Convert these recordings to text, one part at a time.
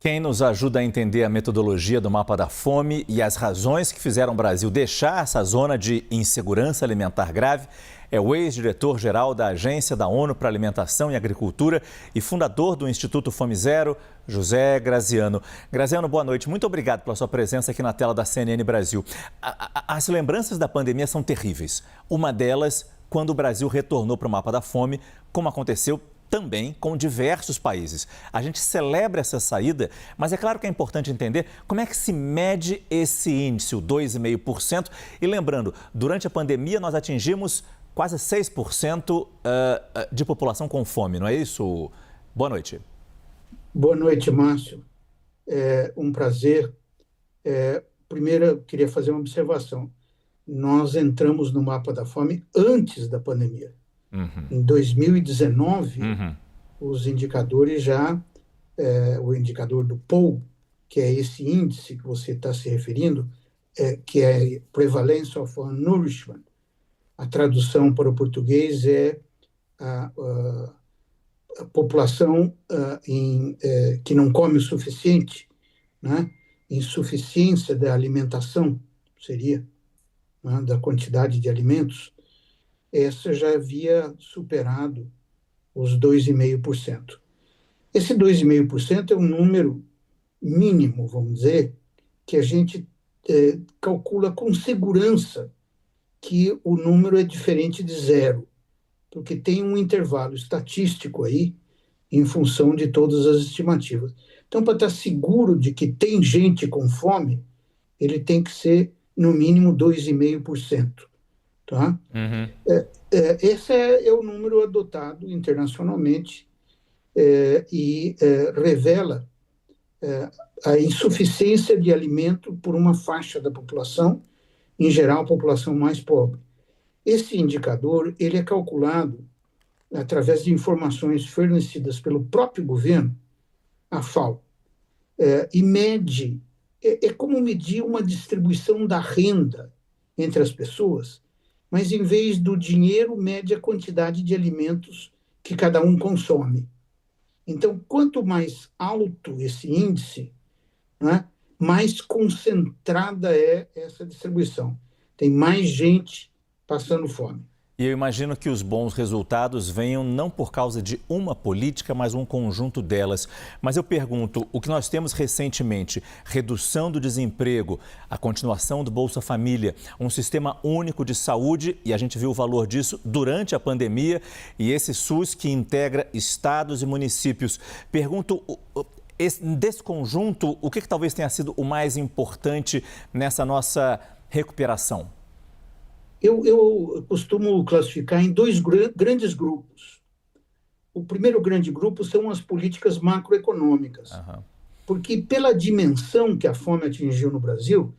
Quem nos ajuda a entender a metodologia do mapa da fome e as razões que fizeram o Brasil deixar essa zona de insegurança alimentar grave é o ex-diretor-geral da Agência da ONU para Alimentação e Agricultura e fundador do Instituto Fome Zero, José Graziano. Graziano, boa noite. Muito obrigado pela sua presença aqui na tela da CNN Brasil. As lembranças da pandemia são terríveis. Uma delas, quando o Brasil retornou para o mapa da fome, como aconteceu também com diversos países. A gente celebra essa saída, mas é claro que é importante entender como é que se mede esse índice, o 2,5%. E lembrando, durante a pandemia nós atingimos quase 6% de população com fome, não é isso? Boa noite. Boa noite, Márcio. É um prazer. Primeiro, eu queria fazer uma observação. Nós entramos no mapa da fome antes da pandemia. Em 2019, os indicadores o indicador do POU, que é esse índice que você está se referindo, que é Prevalence of Nourishment. A tradução para o português é a população que não come o suficiente, né? Insuficiência da alimentação, seria, né? Da quantidade de alimentos. Essa já havia superado os 2,5%. Esse 2,5% é um número mínimo, vamos dizer, que a gente calcula com segurança que o número é diferente de zero, porque tem um intervalo estatístico aí em função de todas as estimativas. Então, para estar seguro de que tem gente com fome, ele tem que ser, no mínimo, 2,5%. Tá? Esse é o número adotado internacionalmente e revela a insuficiência de alimento por uma faixa da população, em geral, a população mais pobre. Esse indicador ele é calculado através de informações fornecidas pelo próprio governo, a FAO, e mede, é como medir uma distribuição da renda entre as pessoas, mas em vez do dinheiro, mede a quantidade de alimentos que cada um consome. Então, quanto mais alto esse índice, né, mais concentrada é essa distribuição. Tem mais gente passando fome. E eu imagino que os bons resultados venham não por causa de uma política, mas um conjunto delas. Mas eu pergunto, o que nós temos recentemente, redução do desemprego, a continuação do Bolsa Família, um sistema único de saúde, e a gente viu o valor disso durante a pandemia, e esse SUS que integra estados e municípios. Pergunto, desse conjunto, o que talvez tenha sido o mais importante nessa nossa recuperação? Eu costumo classificar em dois grandes grupos. O primeiro grande grupo são as políticas macroeconômicas, porque pela dimensão que a fome atingiu no Brasil,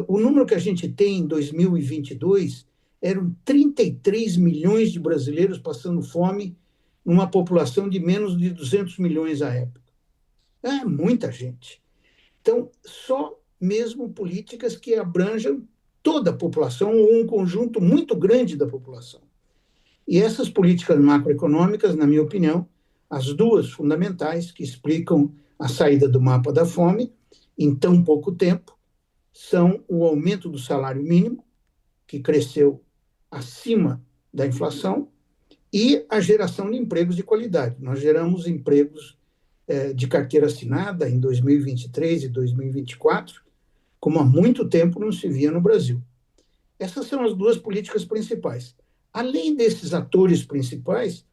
o número que a gente tem em 2022 eram 33 milhões de brasileiros passando fome numa população de menos de 200 milhões à época. É muita gente. Então, só mesmo políticas que abranjam toda a população ou um conjunto muito grande da população. E essas políticas macroeconômicas, na minha opinião, as duas fundamentais que explicam a saída do mapa da fome em tão pouco tempo, são o aumento do salário mínimo, que cresceu acima da inflação, e a geração de empregos de qualidade. Nós geramos empregos de carteira assinada em 2023 e 2024, como há muito tempo não se via no Brasil. Essas são as duas políticas principais. Além desses atores principais,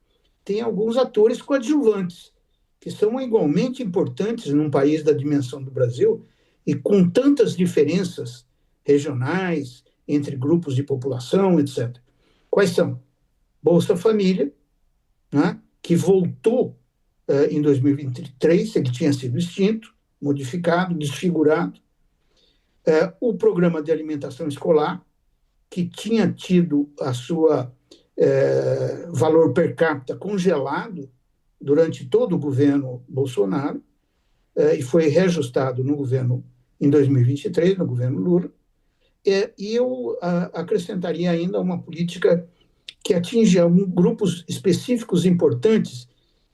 tem alguns atores coadjuvantes, que são igualmente importantes num país da dimensão do Brasil e com tantas diferenças regionais, entre grupos de população, etc. Quais são? Bolsa Família, né, que voltou em 2023, ele tinha sido extinto, modificado, desfigurado. O programa de alimentação escolar, que tinha tido a sua valor per capita congelado durante todo o governo Bolsonaro, e foi reajustado no governo em 2023, no governo Lula. E eu acrescentaria ainda uma política que atinge grupos específicos importantes,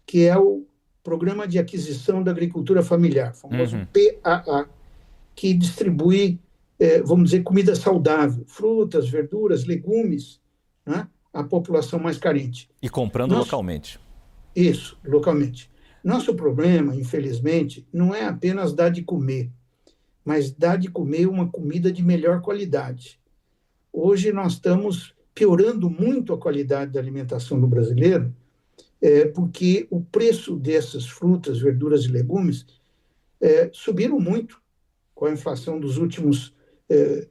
que é o Programa de Aquisição da Agricultura Familiar, famoso PAA, que distribui, vamos dizer, comida saudável, frutas, verduras, legumes, né, à população mais carente. E comprando localmente. Isso, localmente. Nosso problema, infelizmente, não é apenas dar de comer, mas dar de comer uma comida de melhor qualidade. Hoje nós estamos piorando muito a qualidade da alimentação do brasileiro, porque o preço dessas frutas, verduras e legumes subiram muito com a inflação dos últimos,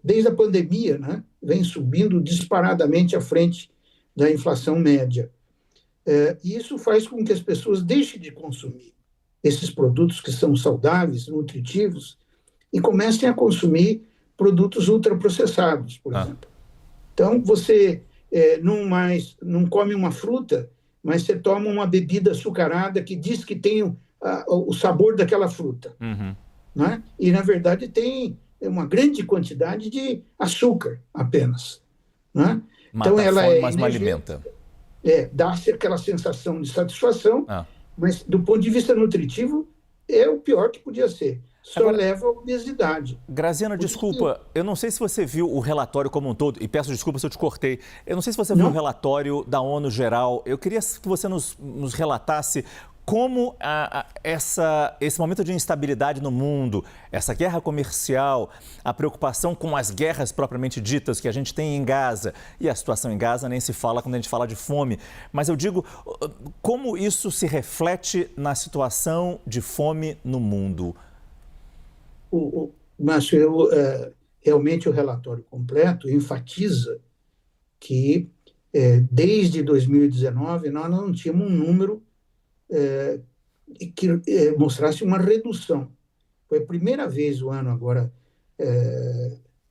desde a pandemia, né? Vem subindo disparadamente à frente da inflação média. E isso faz com que as pessoas deixem de consumir esses produtos que são saudáveis, nutritivos, e comecem a consumir produtos ultraprocessados, por exemplo. Então, você não come uma fruta, mas você toma uma bebida açucarada que diz que tem o sabor daquela fruta. Né? E, na verdade, tem uma grande quantidade de açúcar apenas. Né? Então, ela fome, mas não alimenta. Dá-se aquela sensação de satisfação, mas, do ponto de vista nutritivo, é o pior que podia ser. Só leva à obesidade. Graziano, desculpa, eu não sei se você viu o relatório como um todo, e peço desculpa se eu te cortei. Eu não sei se você viu o relatório da ONU Geral. Eu queria que você nos relatasse como esse momento de instabilidade no mundo, essa guerra comercial, a preocupação com as guerras propriamente ditas que a gente tem em Gaza, e a situação em Gaza nem se fala quando a gente fala de fome, mas eu digo, como isso se reflete na situação de fome no mundo? Márcio, realmente o relatório completo enfatiza que desde 2019 nós não tínhamos um número que mostrasse uma redução. Foi a primeira vez o ano agora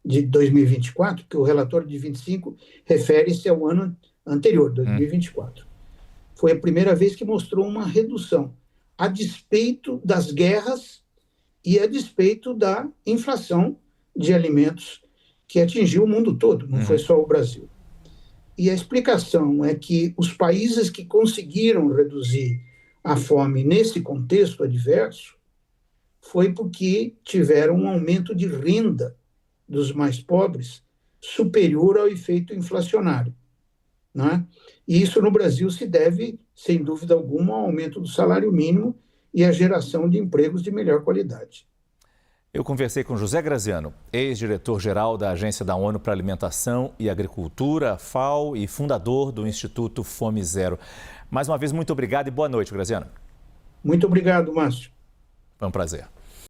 de 2024, que o relatório de 25 refere-se ao ano anterior, 2024. Foi a primeira vez que mostrou uma redução, a despeito das guerras e a despeito da inflação de alimentos que atingiu o mundo todo, não foi só o Brasil. E a explicação é que os países que conseguiram reduzir a fome nesse contexto adverso foi porque tiveram um aumento de renda dos mais pobres superior ao efeito inflacionário. Né? E isso no Brasil se deve, sem dúvida alguma, ao aumento do salário mínimo e à geração de empregos de melhor qualidade. Eu conversei com José Graziano, ex-diretor-geral da Agência da ONU para Alimentação e Agricultura, FAO, e fundador do Instituto Fome Zero. Mais uma vez, muito obrigado e boa noite, Graziano. Muito obrigado, Márcio. Foi um prazer.